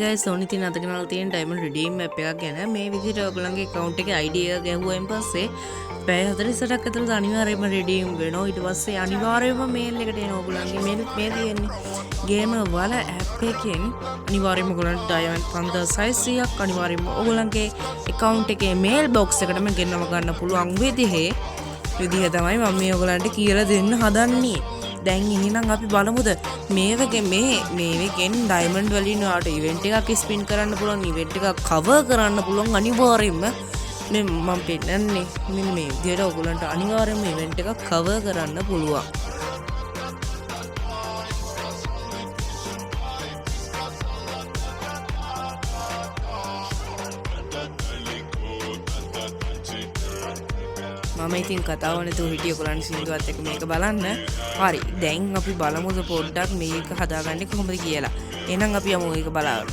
guys Sony තින අද ගෙනල්ලා තියෙන diamond redeem app එකක් ගැන මේ විදිහට ඔයගොල්ලන්ගේ account එකේ ID එක ගැහුවායින් පස්සේ පැය 48ක් ඇතුළත අනිවාර්යයෙන්ම redeem වෙනවා. ඊට පස්සේ අනිවාර්යයෙන්ම mail එකට එන ඔයගොල්ලන්ගේ mail මේ තියෙන්නේ game වල app එකෙන් අනිවාර්යයෙන්ම ඔයගොල්ලන්ට diamond 5600ක් අනිවාර්යයෙන්ම ඔයගොල්ලන්ගේ account එකේ mail box එකටම ගෙන්නව ගන්න පුළුවන් විදිහ තමයි මම මේ ඔයගොල්ලන්ට කියලා දෙන්න හදන්නේ. දැන් එහෙනම් අපි බලමුද මේවගෙන් ඩයමන්ඩ් වලින් ආට ඉවෙන්ට් එකක් ස්පින් කරන්න පුළුවන් ඉවෙන්ට් එකක් කවර් කරන්න පුළුවන් අනිවාර්යයෙන්ම මේ මම පෙන්නන්නේ මෙන්න මේ විදිහට ඔයගොල්ලන්ට අනිවාර්යයෙන්ම ඉවෙන්ට් එකක් කවර් කරන්න පුළුවන්. මම ඉතින් කතාව නැතුව හිටිය ඔයගොල්ලන් සින්දුවත් එක්ක මේක බලන්න. හරි. දැන් අපි බලමුද පොඩ්ඩක් මේක හදාගන්නේ කොහොමද කියලා. එහෙනම් අපි යමු ඒක බලන්න.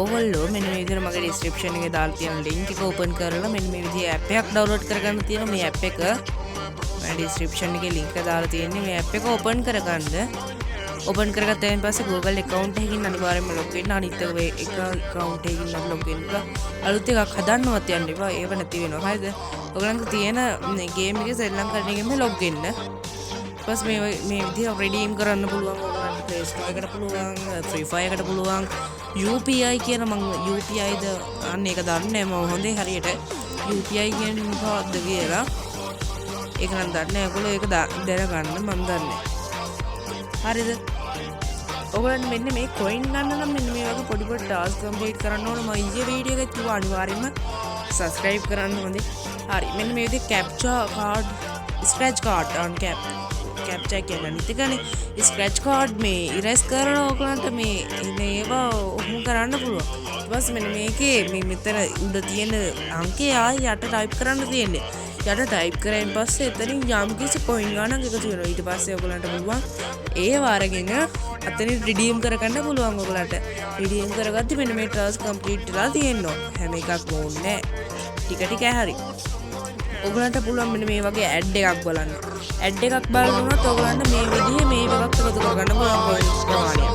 ඕගොල්ලෝ මෙන්න මේ විදිහට මගේ description එකේ දාලා තියෙන link එක open කරලා මෙන්න මේ විදිහේ app එකක් download කරගන්න තියෙනවා. මේ app එක මම description එකේ link එක දාලා තියෙන්නේ. මේ app එක open කරගන්න. open කරගත්තයින් පස්සේ Google account එකකින් අනිවාර්යයෙන්ම log වෙන්න. අනිත් එක account එකකින් නම් log වෙන්න බෑ. අලුත් එකක් හදන්නවත් යන්න එපා. ඒව නැති වෙනවා. හරිද? ඔයගලන්ට තියෙන මේ game එකේ ශ්‍රී ලංකාවේ එකෙන්ම log වෙන්න. ඊපස් මේ විදිහ redeem කරන්න පුළුවන්. ඔයගලන්ට Play Store එකට පුළුවන්, Free Fire එකට පුළුවන්. UPI කියන මම UPI ද අන්න ඒක දන්නේ නැහැ. මම හොඳේ හරියට UPI කියන්නේ මොකක්ද කියලා. ඒක නම් දන්නේ නැහැ. ඔයගොල්ලෝ ඒක දැනගන්න මම දන්නේ. හරිද? ඔයගොල්ලන් මෙන්න මේ coin ගන්න නම් මෙන්න මේ වගේ පොඩි පොඩි task complete කරන්න ඕන. මම ඊයේ වීඩියෝ එකේ කිව්වා අනිවාර්යයෙන්ම subscribe කරන්න හොඳේ. හරි. මෙන්න මේ විදිහේ captcha card scratch card on captcha කියන්නේ නිතිකනේ scratch card මේ erase කරලා ඔයගොල්ලන්ට මේ ඒවා ඔහොම කරන්න පුළුවන්. ඊට පස්සේ මෙන්න මේකේ මේ මෙතන උඩ තියෙන අංකය ආයෙ යට type කරන්න තියෙන්නේ. යට ටයිප් කරායින් පස්සේ එතනින් යම් කිසි coin ගණන් එකතු වෙනවා. ඊට පස්සේ ඔයගලන්ට පුළුවන් ඒව අරගෙන අතනින් redeem කරගන්න පුළුවන් ඔයගලන්ට. redeem කරගත්තී මෙන්න මේ task complete වෙලා තියෙනවා. හැම එකක්ම ඕනේ ටික ටික හරි. ඔයගලන්ට පුළුවන් මෙන්න මේ වගේ ad එකක් බලන්න. ad එකක් බලනොත් ඔයගලන්ට මේ විදිහේ මේ එකක් එකතු කරගන්න පුළුවන් coins ප්‍රමාණය.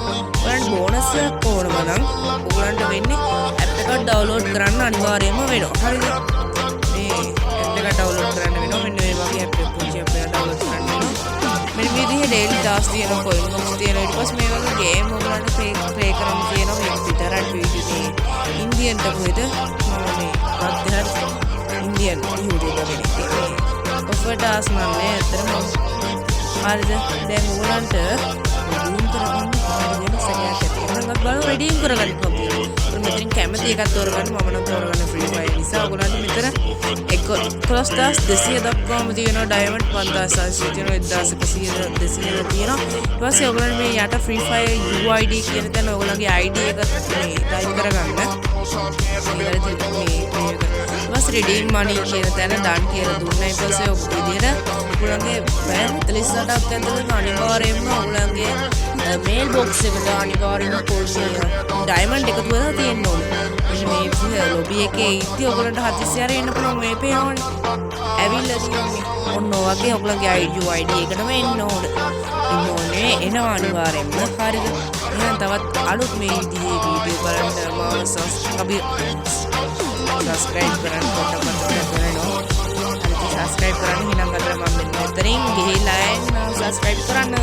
ඔයගලන්ට bonus එකක් ඕනම නම් ඔයගලන්ට වෙන්නේ app එක download කරන්න අනිවාර්යයෙන්ම වෙනවා. හරිද? download කරන්න වෙනවා. මෙන්න මේ වගේ app එකක් පුංචි app එකක් download කරන්න වෙනවා. මෙන්න මේ විදිහේ daily task තියෙනවා, coin box තියෙනවා. ඊට පස්සේ මේ වගේ game ඔයගලන්ට play කරන්න තියෙනවා. මේක විතරක් වීඩියෝ මේ Indian ටකෝයිද මම මේ අධ්‍යාත්ම Indian YouTube එකේ offer task නන්නේ ඇත්තටම හරිද? දැන් ඔයගලන්ට redeem කරගන්න හරියට සැකයක් ඇති. එහෙනම් අපි බලමු redeem කරගන්න කොහොමද. මෙතනින් කැමති එකක් තෝරගන්න. මම නම් තෝරගන්න free fire නිසා ඔයගලන්ට මෙතන 11200 දක්වාම තියෙනවා. diamond 5600 තියෙනවා. 1100 200 තියෙනවා. ඊට පස්සේ ඔයගලන්ට මේ යට free fire UID කියන තැන ඔයගලගේ ID එක මේ type කරගන්න. ඊට redeem money කියන තැන done කියලා දුන්නා. ඊට පස්සේ ඔය විදිහට ඔයගලගේ පැය 48ක් ඇතුළත අනිවාර්යයෙන්ම ඔයගලගේ mail box එකට අනිවාර්යයෙන්ම diamond එකතු වෙලා තියෙන්න ඕනේ. මේ විදිහ lobby එකේ ඉද්දි ඔයගලන්ට හදිස්සියට එන්න පුළුවන් මේ පේනවනේ. ඇවිල්ලා තියෙන්නේ. ඔන්න ඔයගේ ඔයගලගේ ID එකටම එන්න ඕනේ. එනවා අනිවාර්යයෙන්ම. හරිද? එහෙනම් තවත් අලුත් මේ විදිහේ වීඩියෝ බලන්න මාව subscribe කරන්න පොඩ්ඩක් කරනවා. හරි subscribe කරන්න. එහෙනම් අද මම මෙතනින් ගිහිල්ලා subscribe කරන්න.